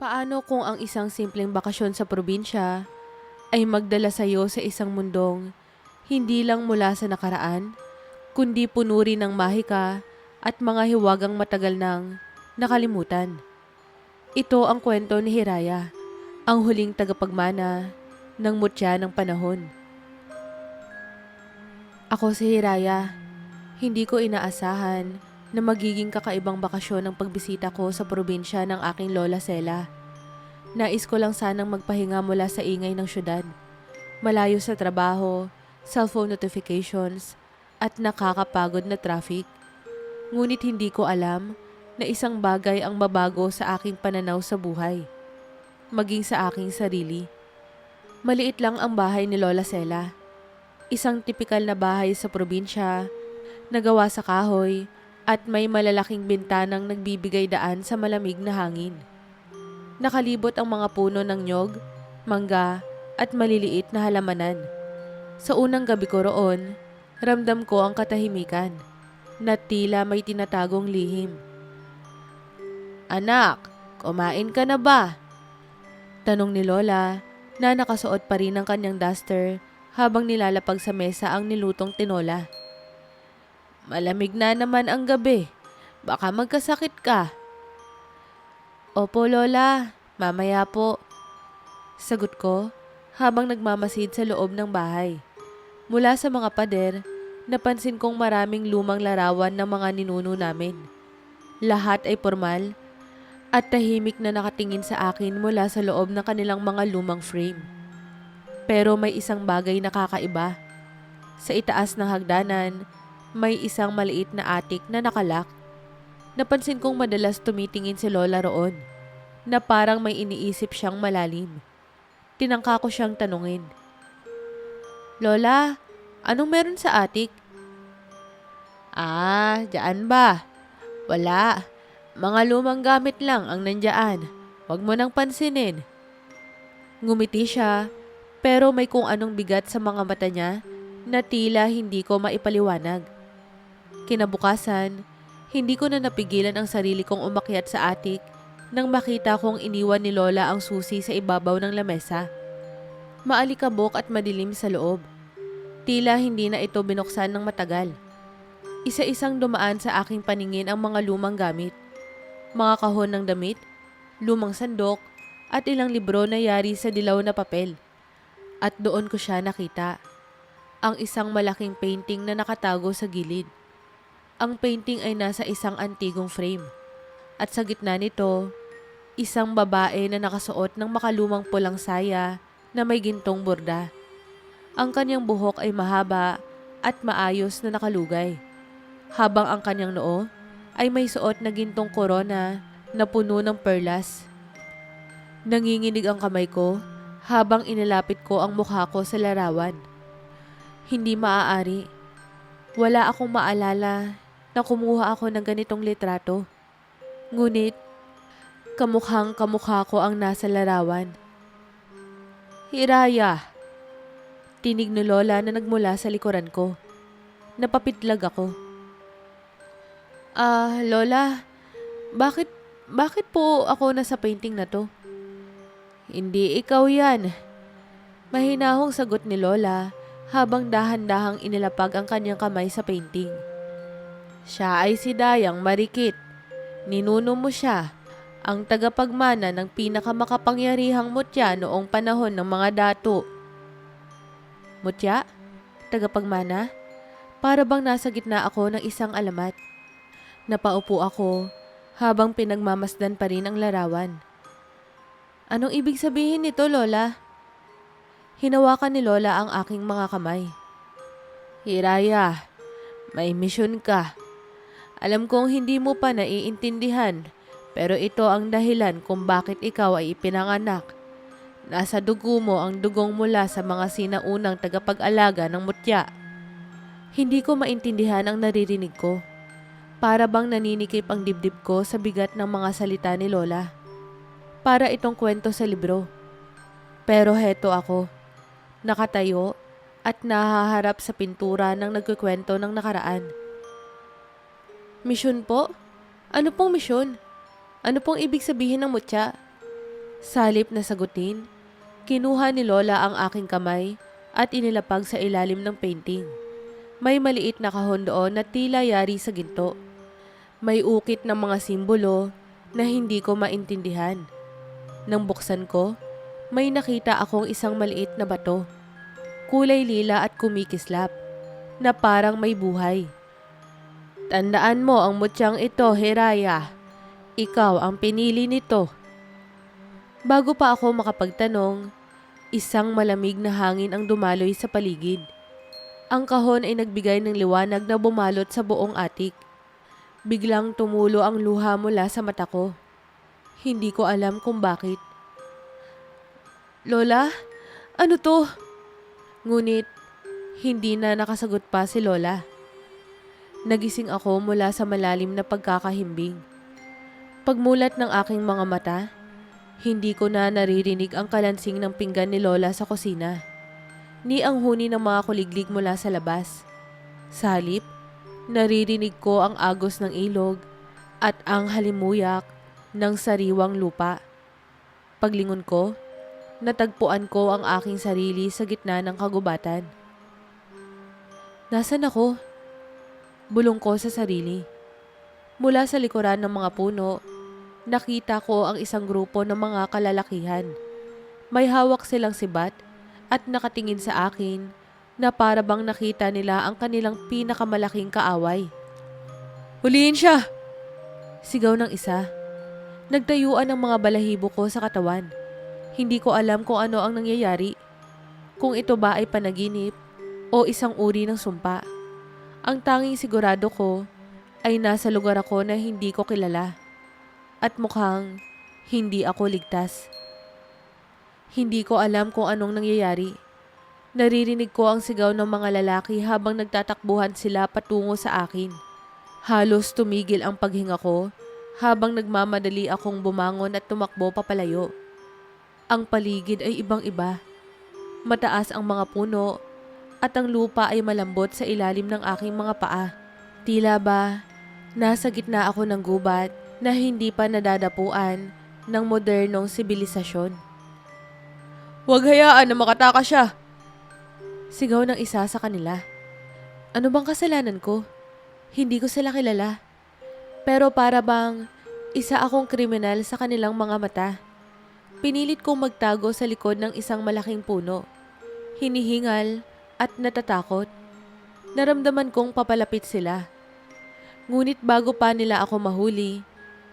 Paano kung ang isang simpleng bakasyon sa probinsya ay magdala sa iyo sa isang mundong hindi lang mula sa nakaraan, kundi puno rin ng mahika at mga hiwagang matagal nang nakalimutan? Ito ang kwento ni Hiraya, ang huling tagapagmana ng mutya ng panahon. Ako si Hiraya. Hindi ko inaasahan na magiging kakaibang bakasyon ang pagbisita ko sa probinsya ng aking Lola Sela. Nais ko lang sanang magpahinga mula sa ingay ng syudad, malayo sa trabaho, cellphone notifications, at nakakapagod na traffic. Ngunit hindi ko alam na isang bagay ang mabago sa aking pananaw sa buhay, maging sa aking sarili. Maliit lang ang bahay ni Lola Sela. Isang tipikal na bahay sa probinsya, nagawa sa kahoy at may malalaking bintanang nagbibigay daan sa malamig na hangin. Nakalibot ang mga puno ng nyog, mangga at maliliit na halamanan. Sa unang gabi ko roon, ramdam ko ang katahimikan na tila may tinatagong lihim. "Anak, kumain ka na ba?" Tanong ni Lola na nakasuot pa rin ang kanyang duster habang nilalapag sa mesa ang nilutong tinola. "Malamig na naman ang gabi. Baka magkasakit ka." "Opo, Lola. Mamaya po." Sagot ko habang nagmamasid sa loob ng bahay. Mula sa mga pader, napansin kong maraming lumang larawan ng mga ninuno namin. Lahat ay formal at tahimik na nakatingin sa akin mula sa loob ng kanilang mga lumang frame. Pero may isang bagay na kakaiba. Sa itaas ng hagdanan, may isang maliit na attic na nakalak. Napansin kong madalas tumitingin si Lola roon, na parang may iniisip siyang malalim. Tinangka ko siyang tanungin. "Lola, anong meron sa attic?" Dyan ba? Wala. Mga lumang gamit lang ang nandyan. Huwag mo nang pansinin." Ngumiti siya, pero may kung anong bigat sa mga mata niya na tila hindi ko maipaliwanag. Kinabukasan, hindi ko na napigilan ang sarili kong umakyat sa attic nang makita kong iniwan ni Lola ang susi sa ibabaw ng lamesa. Maalikabok at madilim sa loob. Tila hindi na ito binuksan ng matagal. Isa-isang dumaan sa aking paningin ang mga lumang gamit. Mga kahon ng damit, lumang sandok, at ilang libro na yari sa dilaw na papel. At doon ko siya nakita. Ang isang malaking painting na nakatago sa gilid. Ang painting ay nasa isang antigong frame. At sa gitna nito, isang babae na nakasuot ng makalumang pulang saya na may gintong borda. Ang kanyang buhok ay mahaba at maayos na nakalugay, habang ang kanyang noo ay may suot na gintong korona na puno ng perlas. Nanginginig ang kamay ko habang inilapit ko ang mukha ko sa larawan. Hindi maaari. Wala akong maalala na kumuha ako ng ganitong litrato. Ngunit, kamukhang kamukha ko ang nasa larawan. "Hiraya!" Tinig ni Lola na nagmula sa likuran ko. Napapitlag ako. Lola, bakit po ako nasa painting na to?" "Hindi ikaw yan." Mahinahong sagot ni Lola habang dahan-dahang inilapag ang kanyang kamay sa painting. "Siya ay si Dayang Marikit. Ninuno mo siya, ang tagapagmana ng pinakamakapangyarihang mutya noong panahon ng mga dato." "Mutya? Tagapagmana?" Para bang nasa gitna ako ng isang alamat. Napaupo ako habang pinagmamasdan pa rin ang larawan. "Anong ibig sabihin nito, Lola?" Hinawakan ni Lola ang aking mga kamay. "Hiraya, may misyon ka. Alam kong hindi mo pa naiintindihan, pero ito ang dahilan kung bakit ikaw ay ipinanganak. Nasa dugo mo ang dugong mula sa mga sinaunang tagapag-alaga ng mutya." Hindi ko maintindihan ang naririnig ko. Para bang naninikip ang dibdib ko sa bigat ng mga salita ni Lola. Para itong kwento sa libro. Pero heto ako, nakatayo at nahaharap sa pintura ng nagkukwento ng nakaraan. "Misyon po? Ano pong misyon? Ano pong ibig sabihin ng mutya?" Sa halip na sagutin, kinuha ni Lola ang aking kamay at inilapag sa ilalim ng painting. May maliit na kahon doon na tila yari sa ginto. May ukit ng mga simbolo na hindi ko maintindihan. Nang buksan ko, may nakita akong isang maliit na bato. Kulay lila at kumikislap, na parang may buhay. Tandaan mo ang mutyang ito, Hiraya. Ikaw ang pinili nito. Bago pa ako makapagtanong, isang malamig na hangin ang dumaloy sa paligid. Ang kahon ay nagbigay ng liwanag na bumalot sa buong atik. Biglang tumulo ang luha mula sa mata ko. Hindi ko alam kung bakit. Lola, ano to? Ngunit, hindi na nakasagot pa si Lola. Nagising ako mula sa malalim na pagkakahimbing. Pagmulat ng aking mga mata, hindi ko na naririnig ang kalansing ng pinggan ni Lola sa kusina, ni ang huni ng mga kuliglig mula sa labas. Sa halip, naririnig ko ang agos ng ilog at ang halimuyak ng sariwang lupa. Paglingon ko, natagpuan ko ang aking sarili sa gitna ng kagubatan. Nasaan ako? Bulong ko sa sarili. Mula sa likuran ng mga puno, nakita ko ang isang grupo ng mga kalalakihan. May hawak silang sibat at nakatingin sa akin na para bang nakita nila ang kanilang pinakamalaking kaaway. Huliin siya! Sigaw ng isa. Nagtayuan ang mga balahibo ko sa katawan. Hindi ko alam kung ano ang nangyayari. Kung ito ba ay panaginip o isang uri ng sumpa. Ang tanging sigurado ko ay nasa lugar ako na hindi ko kilala. At mukhang hindi ako ligtas. Hindi ko alam kung anong nangyayari. Naririnig ko ang sigaw ng mga lalaki habang nagtatakbuhan sila patungo sa akin. Halos tumigil ang paghinga ko habang nagmamadali akong bumangon at tumakbo papalayo. Ang paligid ay ibang-iba. Mataas ang mga puno at ang lupa ay malambot sa ilalim ng aking mga paa. Tila ba nasa gitna ako ng gubat na hindi pa nadadapuan ng modernong sibilisasyon. Huwag hayaan na makatakas siya! Sigaw ng isa sa kanila. Ano bang kasalanan ko? Hindi ko sila kilala. Pero para bang isa akong kriminal sa kanilang mga mata. Pinilit kong magtago sa likod ng isang malaking puno. Hinihingal at natatakot. Naramdaman kong papalapit sila. Ngunit bago pa nila ako mahuli,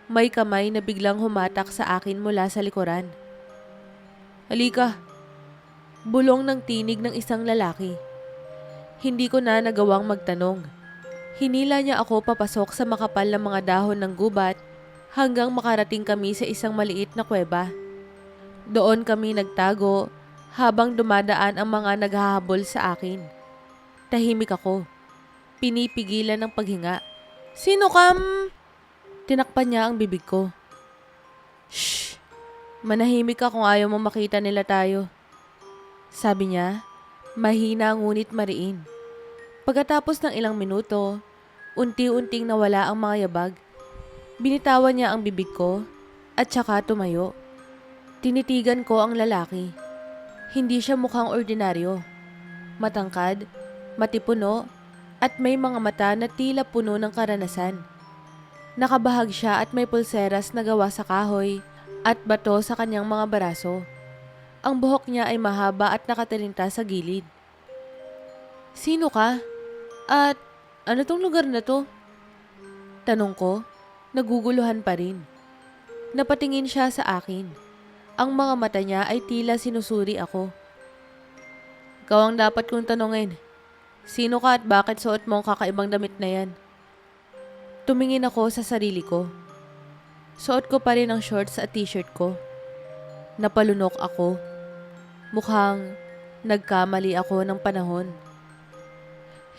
may kamay na biglang humatak sa akin mula sa likuran. Halika! Bulong ng tinig ng isang lalaki. Hindi ko na nagawang magtanong. Hinila niya ako papasok sa makapal na mga dahon ng gubat hanggang makarating kami sa isang maliit na kuweba. Doon kami nagtago habang dumadaan ang mga naghahabol sa akin. Tahimik ako. Pinipigilan ng paghinga. Sino kam? Tinakpan niya ang bibig ko. Shh! Manahimik ka kung ayaw mo makita nila tayo. Sabi niya, mahina ngunit mariin. Pagkatapos ng ilang minuto, unti-unting nawala ang mga yabag. Binitawan niya ang bibig ko at saka tumayo. Tinitigan ko ang lalaki. Hindi siya mukhang ordinaryo. Matangkad, matipuno, at may mga mata na tila puno ng karanasan. Nakabahag siya at may pulseras na gawa sa kahoy at bato sa kanyang mga baraso. Ang buhok niya ay mahaba at nakatalinta sa gilid. Sino ka? At ano tong lugar na to? Tanong ko, naguguluhan pa rin. Napatingin siya sa akin. Ang mga mata niya ay tila sinusuri ako. Ikaw ang dapat kong tanungin. Sino ka at bakit suot mo ang kakaibang damit na yan? Tumingin ako sa sarili ko. Suot ko pa rin ang shorts at t-shirt ko. Napalunok ako. Mukhang nagkamali ako ng panahon.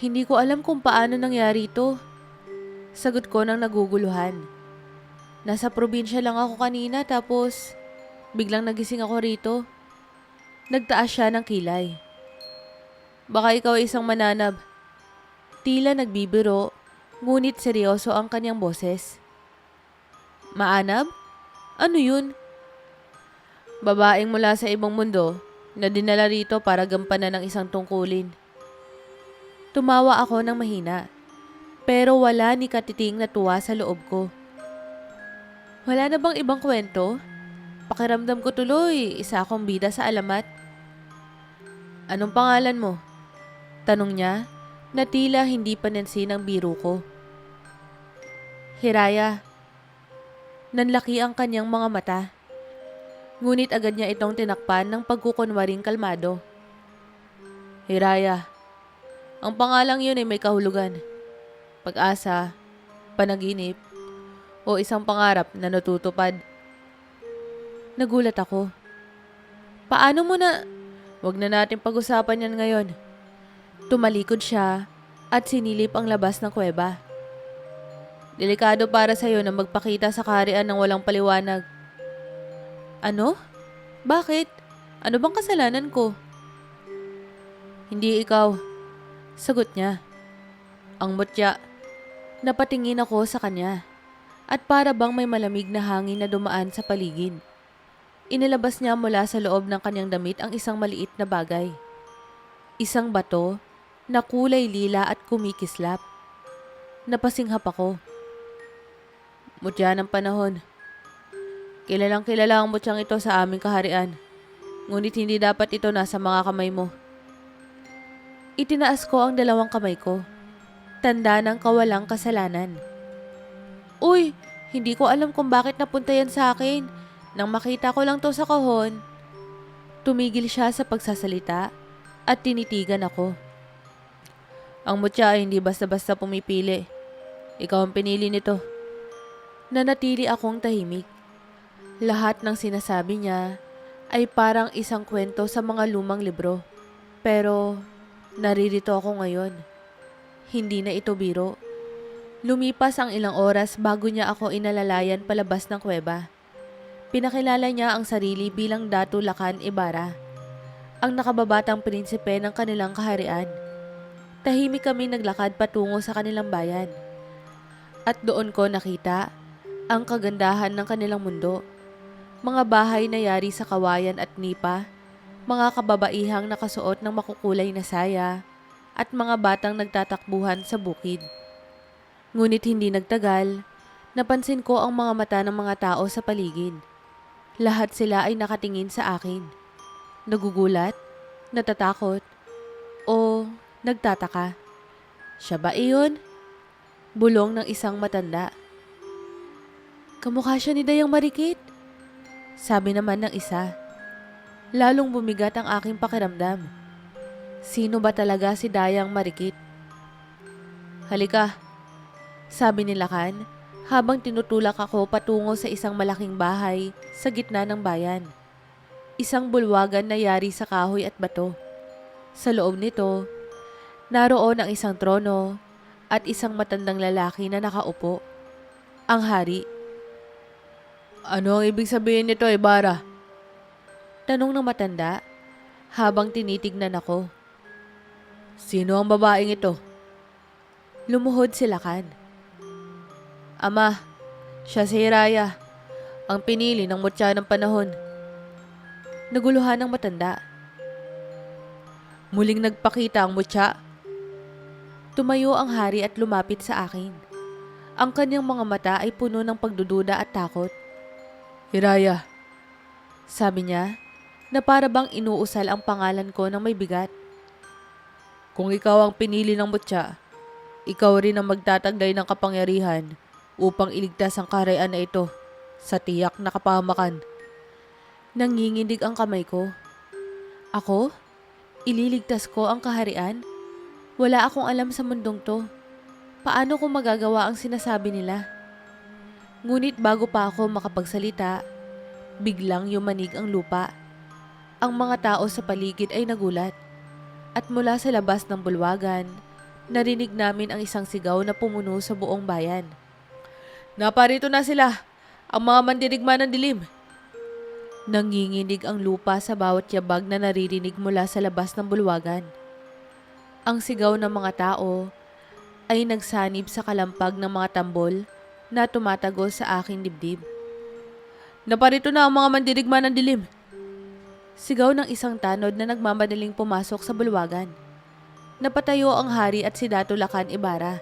Hindi ko alam kung paano nangyari ito. Sagot ko ng naguguluhan. Nasa probinsya lang ako kanina tapos biglang nagising ako rito. Nagtaas siya ng kilay. Baka ikaw ay isang mananab. Tila nagbibiro, ngunit seryoso ang kanyang boses. Maanab? Ano yun? Babaeng mula sa ibang mundo na dinala rito para gampanan ng isang tungkulin. Tumawa ako ng mahina, pero wala ni katiting na tuwa sa loob ko. Wala na bang ibang kwento? Pakiramdam ko tuloy, isa akong bida sa alamat. Anong pangalan mo? Tanong niya na tila hindi panansin ang biro ko. Hiraya. Nanlaki ang kanyang mga mata. Ngunit agad niya itong tinakpan ng pagkukunwaring kalmado. Hiraya. Ang pangalang yun ay may kahulugan. Pag-asa, panaginip, o isang pangarap na natutupad. Nagulat ako. Paano mo na... Huwag na natin pag-usapan yan ngayon. Tumalikod siya at sinilip ang labas ng kuweba. Delikado para sa'yo na magpakita sa kaharian ng walang paliwanag. Ano? Bakit? Ano bang kasalanan ko? Hindi ikaw. Sagot niya. Ang mutya. Napatingin ako sa kanya. At para bang may malamig na hangin na dumaan sa paligid. Inilabas niya mula sa loob ng kanyang damit ang isang maliit na bagay. Isang bato na kulay lila at kumikislap. Napasinghap ako. Mutya ng panahon. Kilalang kilala ang mutyang ito sa aming kaharian. Ngunit hindi dapat ito nasa mga kamay mo. Itinaas ko ang dalawang kamay ko. Tanda ng kawalang kasalanan. Uy, hindi ko alam kung bakit napunta yan sa akin. Nang makita ko lang to sa kahon. Tumigil siya sa pagsasalita at tinitigan ako. Ang mutya ay hindi basta-basta pumipili. Ikaw ang pinili nito. Nanatili akong tahimik. Lahat ng sinasabi niya ay parang isang kwento sa mga lumang libro. Pero naririto ako ngayon. Hindi na ito biro. Lumipas ang ilang oras bago niya ako inalalayan palabas ng kuweba. Pinakilala niya ang sarili bilang Datu Lakan Ibarra, ang nakababatang prinsipe ng kanilang kaharian. Tahimik kami naglakad patungo sa kanilang bayan. At doon ko nakita ang kagandahan ng kanilang mundo. Mga bahay na yari sa kawayan at nipa, mga kababaihang nakasuot ng makukulay na saya, at mga batang nagtatakbuhan sa bukid. Ngunit hindi nagtagal, napansin ko ang mga mata ng mga tao sa paligid. Lahat sila ay nakatingin sa akin. Nagugulat, natatakot, o nagtataka. Siya ba iyon? Bulong ng isang matanda. Kamukha siya ni Dayang Marikit. Sabi naman ng isa. Lalong bumigat ang aking pakiramdam. Sino ba talaga si Dayang Marikit? Halika, sabi ni Lakan habang tinutulak ako patungo sa isang malaking bahay sa gitna ng bayan. Isang bulwagan na yari sa kahoy at bato. Sa loob nito, naroon ang isang trono at isang matandang lalaki na nakaupo. Ang hari. Ano ang ibig sabihin nito, Ibarra? Tanong ng matanda habang tinitignan ako. Sino ang babaeng ito? Lumuhod si Lakan. Ama, siya si Hiraya, ang pinili ng mutya ng panahon. Naguluhan ng matanda. Muling nagpakita ang mutya. Tumayo ang hari at lumapit sa akin. Ang kanyang mga mata ay puno ng pagdududa at takot. Hiraya, sabi niya, na para bang inuusal ang pangalan ko ng may bigat. Kung ikaw ang pinili ng mutya, ikaw rin ang magtataglay ng kapangyarihan upang iligtas ang kaharian na ito sa tiyak na kapahamakan. Nanginginig ang kamay ko. Ako? Ililigtas ko ang kaharian? Wala akong alam sa mundong to. Paano ko magagawa ang sinasabi nila? Ngunit bago pa ako makapagsalita, biglang yumanig ang lupa. Ang mga tao sa paligid ay nagulat. At mula sa labas ng bulwagan, narinig namin ang isang sigaw na pumuno sa buong bayan. Naparito na sila, ang mga mandirigma ng dilim. Nanginginig ang lupa sa bawat yabag na naririnig mula sa labas ng bulwagan. Ang sigaw ng mga tao ay nagsanib sa kalampag ng mga tambol na tumatagos sa aking dibdib. Naparito na ang mga mandirigma ng dilim. Sigaw ng isang tanod na nagmamadaling pumasok sa bulwagan. Napatayo ang hari at si Dato Lakan Ibarra.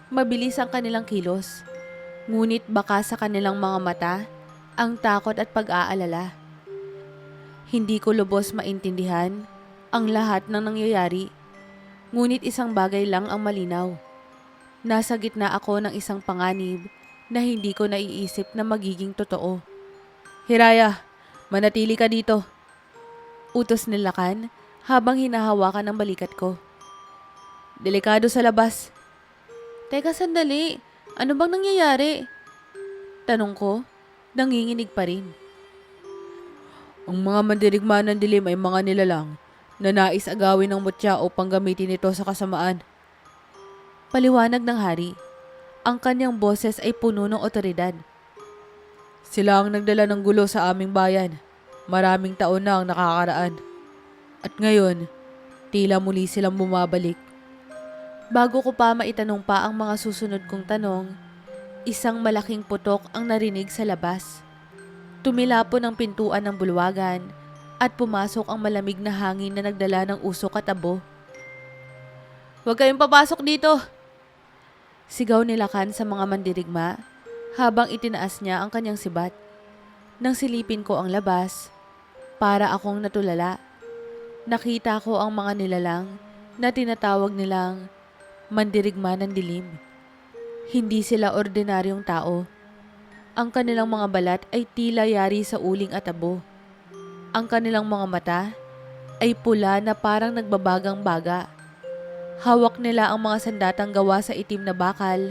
Mabilis ang kanilang kilos. Ngunit baka sa kanilang mga mata, ang takot at pag-aalala. Hindi ko lubos maintindihan ang lahat ng nangyayari. Ngunit isang bagay lang ang malinaw. Nasa gitna ako ng isang panganib na hindi ko naiisip na magiging totoo. Hiraya, manatili ka dito. Utos ni Lakan habang hinahawakan ang balikat ko. Delikado sa labas. Teka sandali, ano bang nangyayari? Tanong ko, nanginginig pa rin. Ang mga mandirigma ng dilim ay mga nilalang na nais agawin ng mutya upang gamitin ito sa kasamaan. Paliwanag ng hari. Ang kanyang boses ay puno ng otoridad. Sila ang nagdala ng gulo sa aming bayan. Maraming taon na ang nakakaraan. At ngayon, tila muli silang bumabalik. Bago ko pa maitanong pa ang mga susunod kong tanong, isang malaking putok ang narinig sa labas. Tumilapon ang pintuan ng bulwagan at pumasok ang malamig na hangin na nagdala ng usok at abo. Huwag kayong papasok dito! Sigaw ni Lakan sa mga mandirigma habang itinaas niya ang kanyang sibat. Nang silipin ko ang labas, para akong natulala. Nakita ko ang mga nilalang na tinatawag nilang mandirigma ng dilim. Hindi sila ordinaryong tao. Ang kanilang mga balat ay tila yari sa uling at abo. Ang kanilang mga mata ay pula na parang nagbabagang baga. Hawak nila ang mga sandatang gawa sa itim na bakal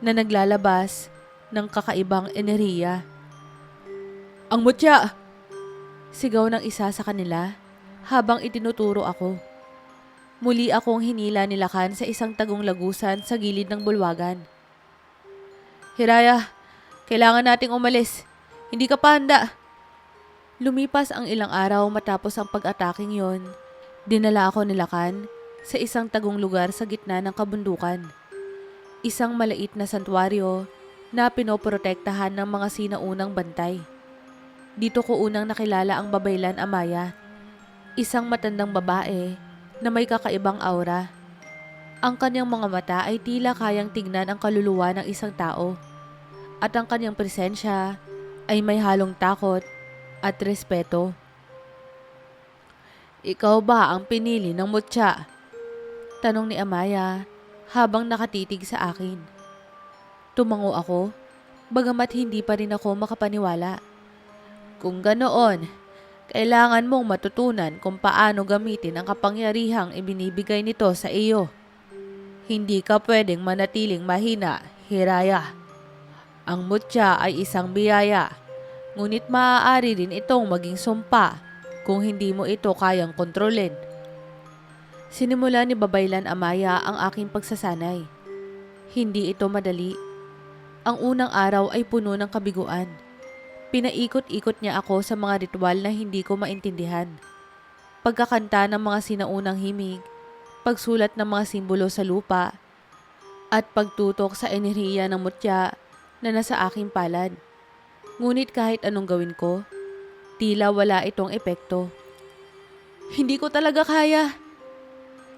na naglalabas ng kakaibang enerhiya. Ang mutya! Sigaw ng isa sa kanila habang itinuturo ako. Muli akong hinila ni Lakan sa isang tagong lagusan sa gilid ng bulwagan. Hiraya, kailangan nating umalis. Hindi ka pa handa. Lumipas ang ilang araw matapos ang pag-ataking yon. Dinala ako ni Lakan sa isang tagong lugar sa gitna ng kabundukan. Isang maliit na santuaryo na pinoprotektahan ng mga sinaunang bantay. Dito ko unang nakilala ang Babaylan Amaya, isang matandang babae na may kakaibang aura. Ang kanyang mga mata ay tila kayang tignan ang kaluluwa ng isang tao at ang kanyang presensya ay may halong takot at respeto. Ikaw ba ang pinili ng mutya? Tanong ni Amaya habang nakatitig sa akin. Tumango ako, bagamat hindi pa rin ako makapaniwala. Kung ganoon, kailangan mong matutunan kung paano gamitin ang kapangyarihang ibinibigay nito sa iyo. Hindi ka pwedeng manatiling mahina, Hiraya. Ang mutya ay isang biyaya, ngunit maaari rin itong maging sumpa kung hindi mo ito kayang kontrolin. Sinimula ni Babaylan Amaya ang aking pagsasanay. Hindi ito madali. Ang unang araw ay puno ng kabiguan. Pinaikot-ikot niya ako sa mga ritual na hindi ko maintindihan. Pagkakanta ng mga sinaunang himig, pagsulat ng mga simbolo sa lupa, at pagtutok sa enerhiya ng mutya na nasa aking palad. Ngunit kahit anong gawin ko, tila wala itong epekto. Hindi ko talaga kaya.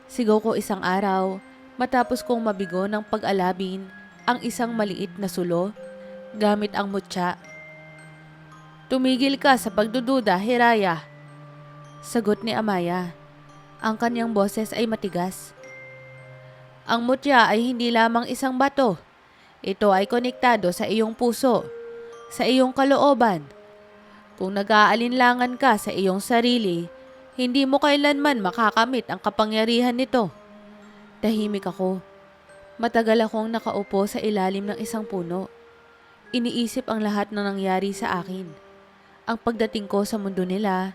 Sigaw ko isang araw matapos kong mabigo ng pag-alabin ang isang maliit na sulo gamit ang mutya. Tumigil ka sa pagdududa, Hiraya. Sagot ni Amaya. Ang kanyang boses ay matigas. Ang mutya ay hindi lamang isang bato. Ito ay konektado sa iyong puso, sa iyong kalooban. Kung nag-aalinlangan ka sa iyong sarili, hindi mo kailanman makakamit ang kapangyarihan nito. Tahimik ako. Matagal akong nakaupo sa ilalim ng isang puno. Iniisip ang lahat ng nangyari sa akin. Ang pagdating ko sa mundo nila,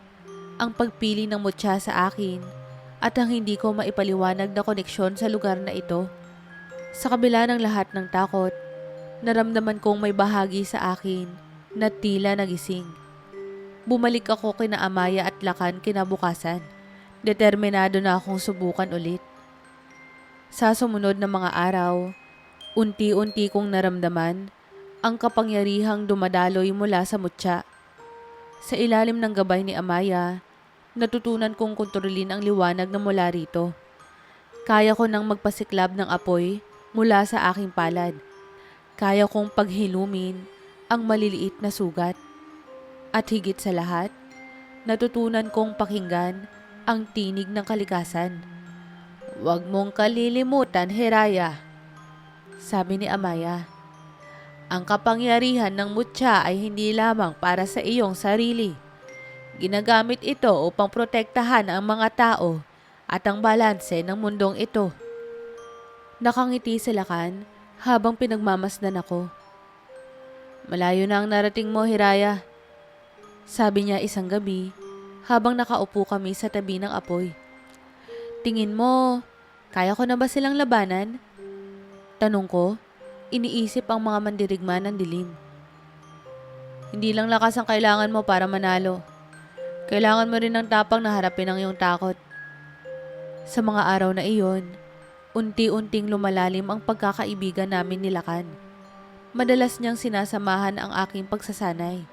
ang pagpili ng mutya sa akin, at ang hindi ko maipaliwanag na koneksyon sa lugar na ito. Sa kabila ng lahat ng takot, naramdaman kong may bahagi sa akin na tila nagising. Bumalik ako kina Amaya at Lakan kinabukasan. Determinado na akong subukan ulit. Sa sumunod na mga araw, unti-unti kong naramdaman ang kapangyarihang dumadaloy mula sa mutya. Sa ilalim ng gabay ni Amaya, natutunan kong kontrolin ang liwanag na mula rito. Kaya ko nang magpasiklab ng apoy mula sa aking palad. Kaya kong paghilumin ang maliliit na sugat. At higit sa lahat, natutunan kong pakinggan ang tinig ng kalikasan. "Huwag mong kalilimutan, Hiraya," sabi ni Amaya. "Ang kapangyarihan ng mutya ay hindi lamang para sa iyong sarili. Ginagamit ito upang protektahan ang mga tao at ang balanse ng mundong ito." Nakangiti si Lakan habang pinagmamasdan ako. "Malayo na ang narating mo, Hiraya," sabi niya isang gabi habang nakaupo kami sa tabi ng apoy. "Tingin mo, kaya ko na ba silang labanan?" Tanong ko, iniisip ang mga mandirigma ng dilim. "Hindi lang lakas ang kailangan mo para manalo. Kailangan mo rin ng tapang na harapin ang iyong takot." Sa mga araw na iyon, unti-unting lumalalim ang pagkakaibigan namin ni Lakan. Madalas niyang sinasamahan ang aking pagsasanay.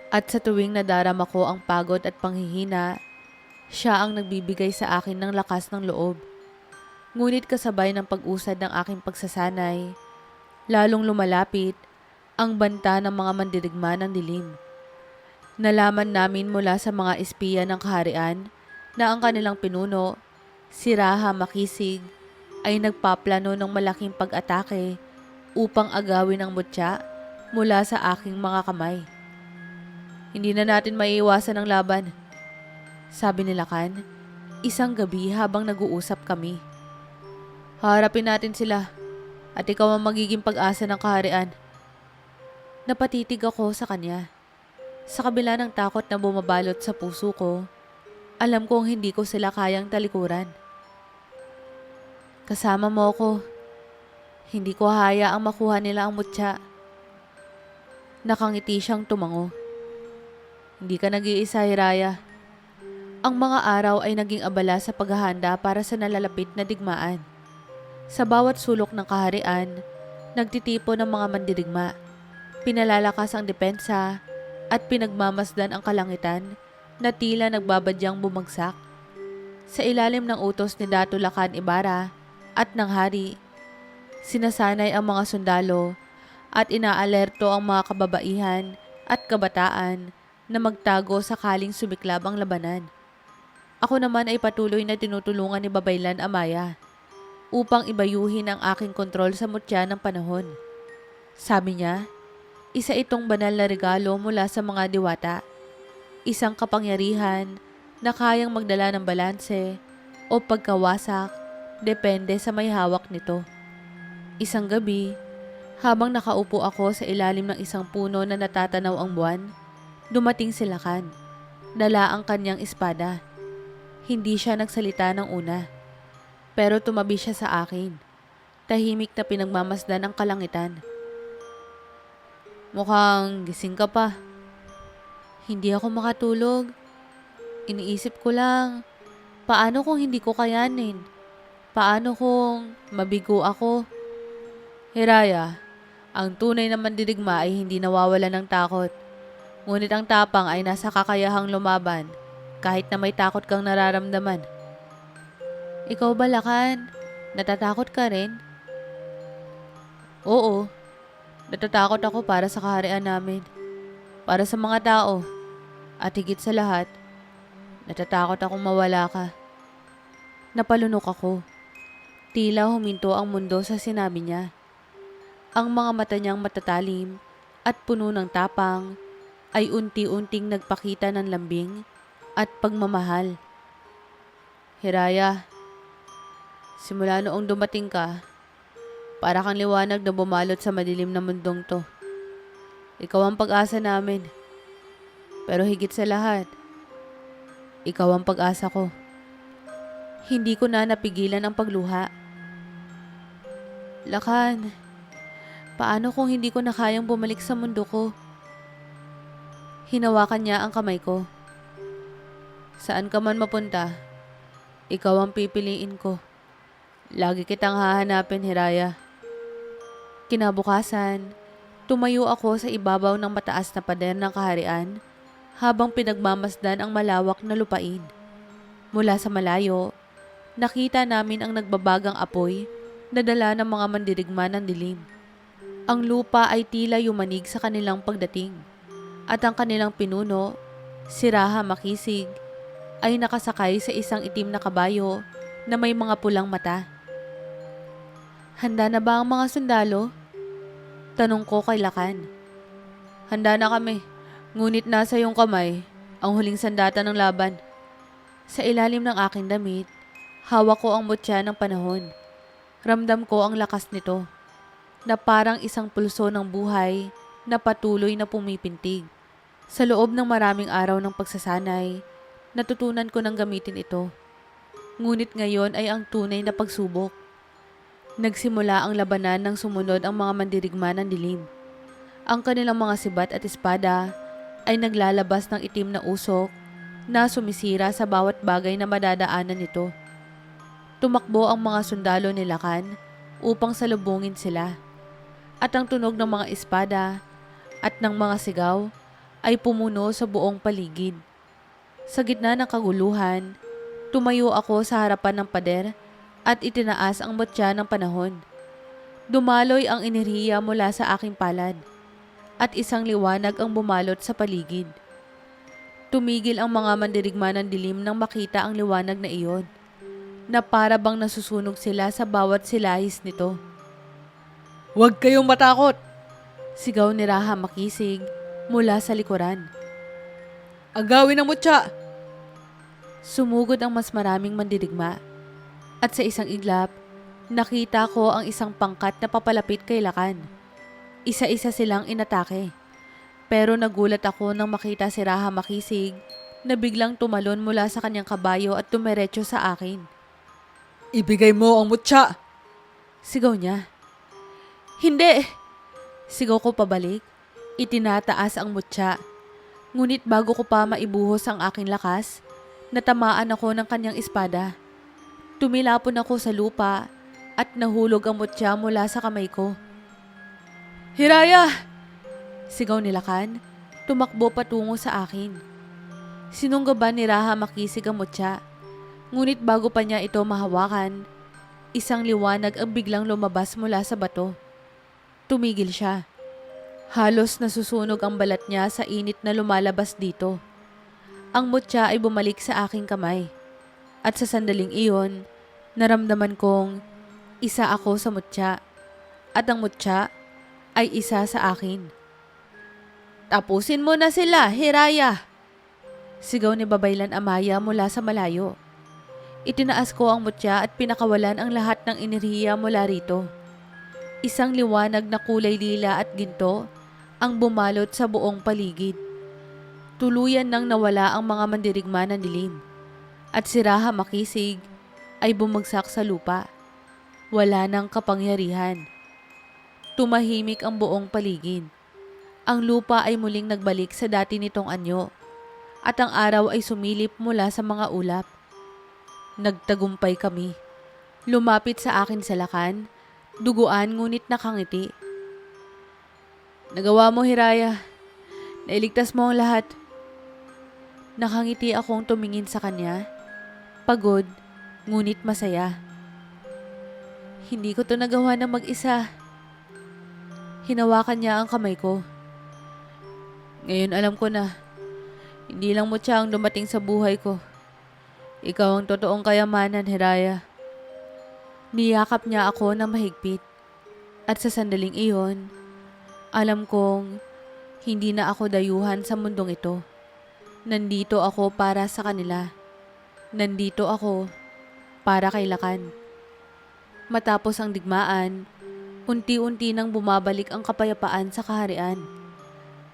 At sa tuwing nadarama ko ang pagod at panghihina, siya ang nagbibigay sa akin ng lakas ng loob. Ngunit kasabay ng pag-usad ng aking pagsasanay, lalong lumalapit ang banta ng mga mandirigma ng dilim. Nalaman namin mula sa mga espiya ng kaharian na ang kanilang pinuno, si Raha Makisig, ay nagpaplano ng malaking pag-atake upang agawin ang mutya mula sa aking mga kamay. "Hindi na natin maiiwasan ang laban," sabi ni Lakan, isang gabi habang nag-uusap kami. "Haharapin natin sila at ikaw ang magiging pag-asa ng kaharian." Napatitig ako sa kanya. Sa kabila ng takot na bumabalot sa puso ko, alam kong hindi ko sila kayang talikuran. "Kasama mo ako. Hindi ko hayaang makuha nila ang mutya." Nakangiti siyang tumango. "Hindi ka nag-iisa, Hiraya." Ang mga araw ay naging abala sa paghahanda para sa nalalapit na digmaan. Sa bawat sulok ng kaharian, nagtitipon ng mga mandirigma. Pinalalakas ang depensa at pinagmamasdan ang kalangitan na tila nagbabadyang bumagsak. Sa ilalim ng utos ni Dato Lakan Ibarra at ng hari, sinasanay ang mga sundalo at inaalerto ang mga kababaihan at kabataan na magtago sakaling sumiklab ang labanan. Ako naman ay patuloy na tinutulungan ni Babaylan Amaya upang ibayuhin ang aking kontrol sa mutya ng panahon. Sabi niya, isa itong banal na regalo mula sa mga diwata. Isang kapangyarihan na kayang magdala ng balanse o pagkawasak depende sa may hawak nito. Isang gabi, habang nakaupo ako sa ilalim ng isang puno na natatanaw ang buwan, dumating si Lakan. Dala ang kanyang espada. Hindi siya nagsalita ng una, pero tumabi siya sa akin. Tahimik na pinagmamasdan ang kalangitan. "Mukhang gising ka pa." "Hindi ako makatulog. Iniisip ko lang, paano kung hindi ko kayanin? Paano kung mabigo ako?" "Hiraya, ang tunay na mandirigma ay hindi nawawalan ng takot. Ngunit ang tapang ay nasa kakayahang lumaban kahit na may takot kang nararamdaman." "Ikaw ba, Lakan? Natatakot ka rin?" "Oo, natatakot ako para sa kaharian namin, para sa mga tao, at higit sa lahat, natatakot akong mawala ka." Napalunok ako. Tila huminto ang mundo sa sinabi niya. Ang mga mata niyang matatalim at puno ng tapang ay unti-unting nagpakita ng lambing at pagmamahal. "Hiraya, simula noong dumating ka, para kang liwanag na bumalot sa madilim na mundong to. Ikaw ang pag-asa namin. Pero higit sa lahat, ikaw ang pag-asa ko." Hindi ko na napigilan ang pagluha. "Lakan, paano kung hindi ko na kayang bumalik sa mundo ko?" Hinawakan niya ang kamay ko. "Saan ka man mapunta, ikaw ang pipiliin ko. Lagi kitang hahanapin, Hiraya." Kinabukasan, tumayo ako sa ibabaw ng mataas na pader ng kaharian habang pinagmamasdan ang malawak na lupain. Mula sa malayo, nakita namin ang nagbabagang apoy na dala ng mga mandirigma ng dilim. Ang lupa ay tila yumanig sa kanilang pagdating at ang kanilang pinuno, si Raha Makisig, ay nakasakay sa isang itim na kabayo na may mga pulang mata. "Handa na ba ang mga sundalo?" Tanong ko kay Lakan. "Handa na kami, ngunit nasa iyong kamay ang huling sandata ng laban." Sa ilalim ng aking damit, hawak ko ang mutya ng panahon. Ramdam ko ang lakas nito, na parang isang pulso ng buhay na patuloy na pumipintig. Sa loob ng maraming araw ng pagsasanay, natutunan ko ng gamitin ito. Ngunit ngayon ay ang tunay na pagsubok. Nagsimula ang labanan nang sumunod ang mga mandirigma ng dilim. Ang kanilang mga sibat at espada ay naglalabas ng itim na usok na sumisira sa bawat bagay na madadaanan nito. Tumakbo ang mga sundalo ni Lakan upang salubungin sila, at ang tunog ng mga espada at ng mga sigaw ay pumuno sa buong paligid. Sa gitna ng kaguluhan, tumayo ako sa harapan ng pader at itinaas ang mutya ng panahon. Dumaloy ang enerhiya mula sa aking palad at isang liwanag ang bumalot sa paligid. Tumigil ang mga mandirigma ng dilim nang makita ang liwanag na iyon, na para bang nasusunog sila sa bawat silahis nito. "Huwag kayong matakot!" sigaw ni Raha Makisig mula sa likuran. "Agawin ang mutya!" Sumugod ang mas maraming mandirigma, at sa isang iglap, nakita ko ang isang pangkat na papalapit kay Lakan. Isa-isa silang inatake. Pero nagulat ako nang makita si Raha Makisig na biglang tumalon mula sa kanyang kabayo at tumiretso sa akin. "Ibigay mo ang mutya!" sigaw niya. "Hindi!" sigaw ko pabalik. Itinataas ang mutya. Ngunit bago ko pa maibuhos ang aking lakas, natamaan ako ng kanyang espada. Tumilapon ako sa lupa at nahulog ang mutya mula sa kamay ko. "Hiraya!" sigaw ni Lakan, tumakbo patungo sa akin. Sinunggaban ni Raha Makisig ang mutya, ngunit bago pa niya ito mahawakan, isang liwanag ang biglang lumabas mula sa bato. Tumigil siya. Halos nasusunog ang balat niya sa init na lumalabas dito. Ang mutya ay bumalik sa aking kamay, at sa sandaling iyon, naramdaman kong isa ako sa mutya, at ang mutya ay isa sa akin. "Tapusin mo na sila, Hiraya!" sigaw ni Babaylan Amaya mula sa malayo. Itinaas ko ang mutya at pinakawalan ang lahat ng enerhiya mula rito. Isang liwanag na kulay lila at ginto ang bumalot sa buong paligid. Tuluyan nang nawala ang mga mandirigma ng dilim, at si Raha Makisig ay bumagsak sa lupa. Wala nang kapangyarihan. Tumahimik ang buong paligid. Ang lupa ay muling nagbalik sa dati nitong anyo, at ang araw ay sumilip mula sa mga ulap. Nagtagumpay kami. Lumapit sa akin sa Lakan, duguan ngunit nakangiti. "Nagawa mo, Hiraya. Nailigtas mo ang lahat." Nakangiti akong tumingin sa kanya, pagod ngunit masaya. "Hindi ko to nagawa ng mag-isa." Hinawakan niya ang kamay ko. "Ngayon alam ko na, hindi lang mutya ang dumating sa buhay ko. Ikaw ang totoong kayamanan, Hiraya." Niyakap niya ako na mahigpit, at sa sandaling iyon, alam kong hindi na ako dayuhan sa mundong ito. Nandito ako para sa kanila. Nandito ako para kay Lakan. Matapos ang digmaan, unti-unti nang bumabalik ang kapayapaan sa kaharian.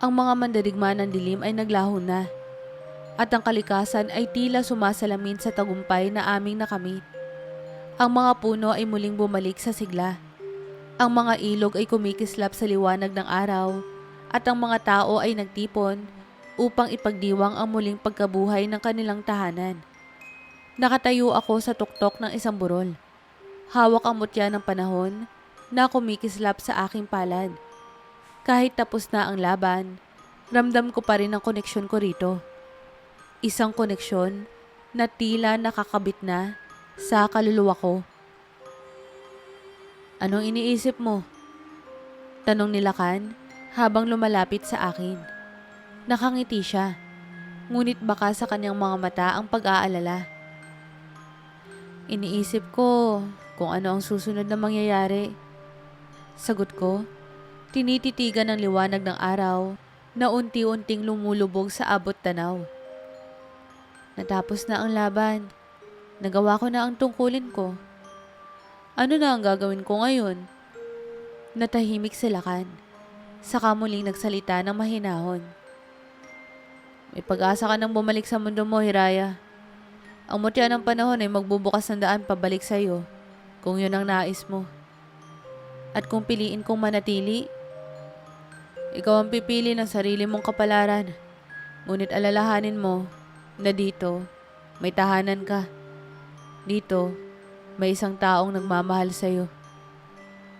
Ang mga mandirigma ng dilim ay naglaho na, at ang kalikasan ay tila sumasalamin sa tagumpay na aming nakamit. Ang mga puno ay muling bumalik sa sigla. Ang mga ilog ay kumikislap sa liwanag ng araw, at ang mga tao ay nagtipon upang ipagdiwang ang muling pagkabuhay ng kanilang tahanan. Nakatayo ako sa tuktok ng isang burol. Hawak ang mutya ng panahon na kumikislap sa aking palad. Kahit tapos na ang laban, Ramdam ko pa rin ang koneksyon ko rito. Isang koneksyon na tila nakakabit na sa kaluluwa ko. Anong iniisip mo? Tanong ni Lakan habang lumalapit sa akin. Nakangiti siya, ngunit baka sa kanyang mga mata ang pag-aalala. Iniisip ko kung ano ang susunod na mangyayari. Sagot ko, tinititigan ng liwanag ng araw na unti-unting lumulubog sa abot tanaw. Natapos na ang laban. Nagawa ko na ang tungkulin ko. Ano na ang gagawin ko ngayon? Natahimik si Lakan. Saka muling nagsalita ng mahinahon. May pag-asa ka nang bumalik sa mundo mo, Hiraya. Ang mutya ng panahon ay magbubukas ng daan pabalik sa iyo kung yun ang nais mo. At kung piliin kong manatili, ikaw ang pipili ng sarili mong kapalaran. Ngunit alalahanin mo na dito may tahanan ka. Dito may isang taong nagmamahal sa iyo.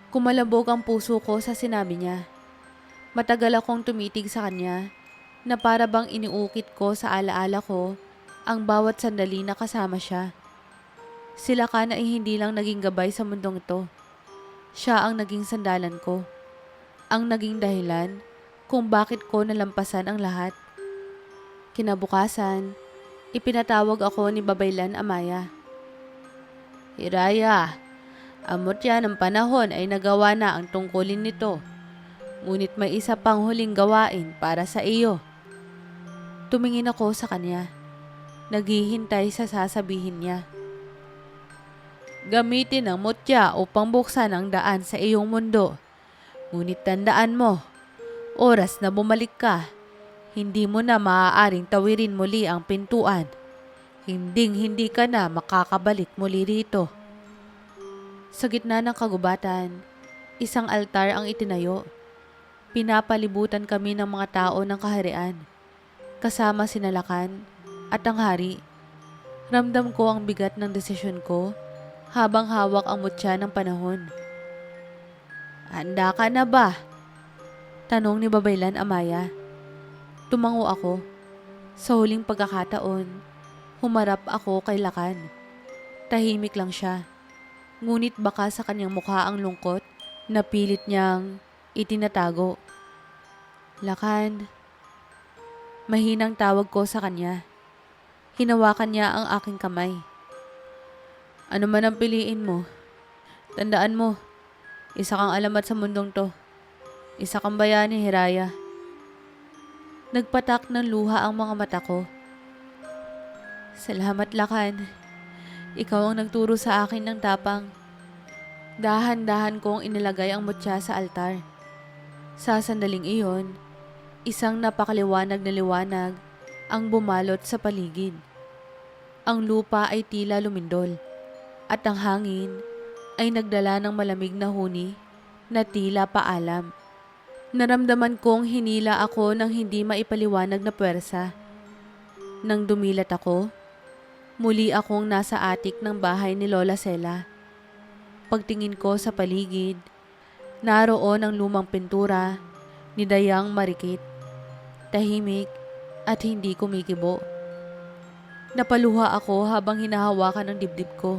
Kumalabog ang puso ko sa sinabi niya. Matagal akong tumitig sa kanya na para bang iniukit ko sa alaala ko ang bawat sandali na kasama siya. Si Lakan ay hindi lang naging gabay sa mundong ito. Siya ang naging sandalan ko. Ang naging dahilan kung bakit ko nalampasan ang lahat. Kinabukasan, ipinatawag ako ni Babaylan Amaya. Hiraya, ang mutya ng panahon ay nagawa na ang tungkulin nito. Ngunit may isa pang huling gawain para sa iyo. Tumingin ako sa kanya. Naghihintay sa sasabihin niya. Gamitin ang mutya upang buksan ang daan sa iyong mundo. Ngunit tandaan mo, oras na bumalik ka, hindi mo na maaaring tawirin muli ang pintuan. Hinding-hindi ka na makakabalik muli rito. Sa gitna ng kagubatan, isang altar ang itinayo. Pinapalibutan kami ng mga tao ng kaharian, kasama sina Lakan at ang hari. Ramdam ko ang bigat ng desisyon ko habang hawak ang mutya ng panahon. Handa ka na ba? Tanong ni Babaylan Amaya. Tumango ako. Sa huling pagkakataon, humarap ako kay Lakan. Tahimik lang siya. Ngunit baka sa kanyang mukha ang lungkot na pilit niyang itinatago. Lakan. Mahinang tawag ko sa kanya. Hinawakan niya ang aking kamay. Ano man ang piliin mo, tandaan mo, isa kang alamat sa mundong to. Isa kang bayani, Hiraya. Nagpatak ng luha ang mga mata ko. Salamat, Lakan. Ikaw ang nagturo sa akin ng tapang. Dahan-dahan kong inilagay ang mutya sa altar. Sa sandaling iyon, isang napakaliwanag na liwanag ang bumalot sa paligid. Ang lupa ay tila lumindol at ang hangin ay nagdala ng malamig na huni na tila paalam. Naramdaman kong hinila ako ng hindi maipaliwanag na puwersa. Nang dumilat ako, muli akong nasa atik ng bahay ni Lola Sela. Pagtingin ko sa paligid, naroon ang lumang pintura ni Dayang Marikit. Tahimik at hindi kumikibo. Napaluha ako habang hinahawakan ang dibdib ko.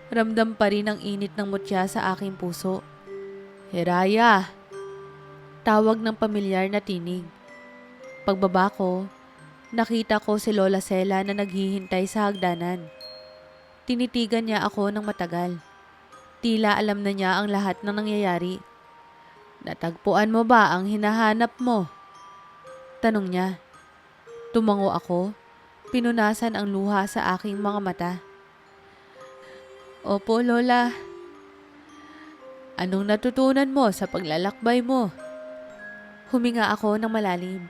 Ramdam pa rin ang init ng mutya sa aking puso. Hiraya! Tawag ng pamilyar na tinig. Pagbaba ko, nakita ko si Lola Sela na naghihintay sa hagdanan. Tinitigan niya ako ng matagal. Tila alam na niya ang lahat ng nangyayari. Natagpuan mo ba ang hinahanap mo? Tanong niya. Tumango ako, pinunasan ang luha sa aking mga mata. Opo, Lola. Anong natutunan mo sa paglalakbay mo? Huminga ako ng malalim.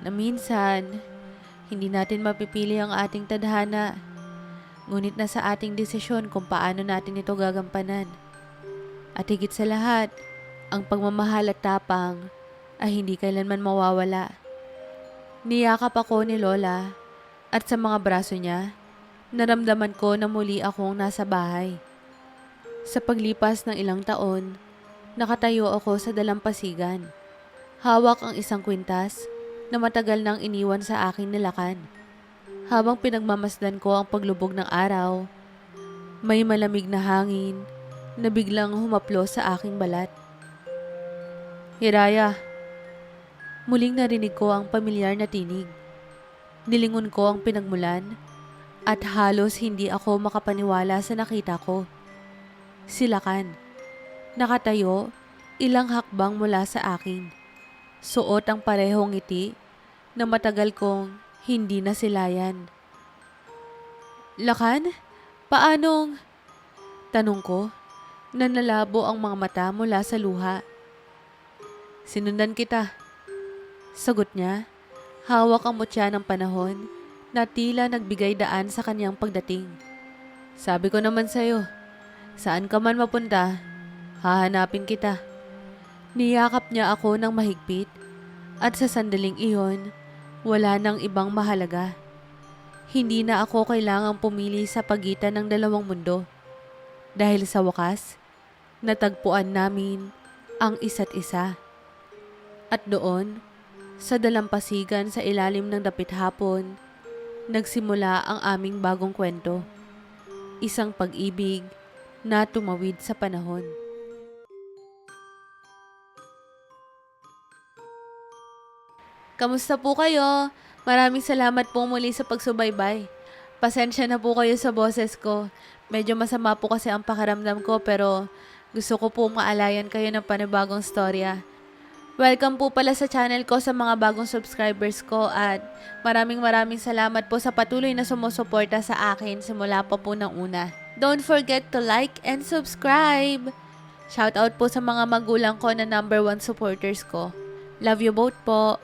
Na minsan, hindi natin mapipili ang ating tadhana. Ngunit nasa ating desisyon kung paano natin ito gagampanan. At higit sa lahat, ang pagmamahal at tapang ay hindi kailanman mawawala. Niyakap ako ni Lola at sa mga braso niya, naramdaman ko na muli akong nasa bahay. Sa paglipas ng ilang taon, nakatayo ako sa dalampasigan. Hawak ang isang kwintas na matagal nang iniwan sa akin ni Lakan. Habang pinagmamasdan ko ang paglubog ng araw, may malamig na hangin na biglang humaplos sa aking balat. Hiraya, muling narinig ko ang pamilyar na tinig. Nilingon ko ang pinagmulan at halos hindi ako makapaniwala sa nakita ko. Si Lakan, nakatayo, ilang hakbang mula sa akin. Suot ang parehong ngiti na matagal kong hindi nasilayan. Lakan, paanong? Tanong ko, na nalabo ang mga mata mula sa luha. Sinundan kita. Sagot niya, hawak ang mutya ng panahon na tila nagbigay daan sa kanyang pagdating. Sabi ko naman sa'yo, saan ka man mapunta, hahanapin kita. Niyakap niya ako ng mahigpit at sa sandaling iyon, wala nang ibang mahalaga. Hindi na ako kailangang pumili sa pagitan ng dalawang mundo. Dahil sa wakas, natagpuan namin ang isa't isa. At doon, sa dalampasigan sa ilalim ng dapit hapon, nagsimula ang aming bagong kwento. Isang pag-ibig na tumawid sa panahon. Kamusta po kayo? Maraming salamat po muli sa pagsubaybay. Pasensya na po kayo sa boses ko. Medyo masama po kasi ang pakiramdam ko pero gusto ko po maalayan kayo ng panibagong storya. Welcome po pala sa channel ko sa mga bagong subscribers ko at maraming salamat po sa patuloy na sumusuporta sa akin simula pa po ng una. Don't forget to like and subscribe! Shoutout po sa mga magulang ko na #1 supporters ko. Love you both po!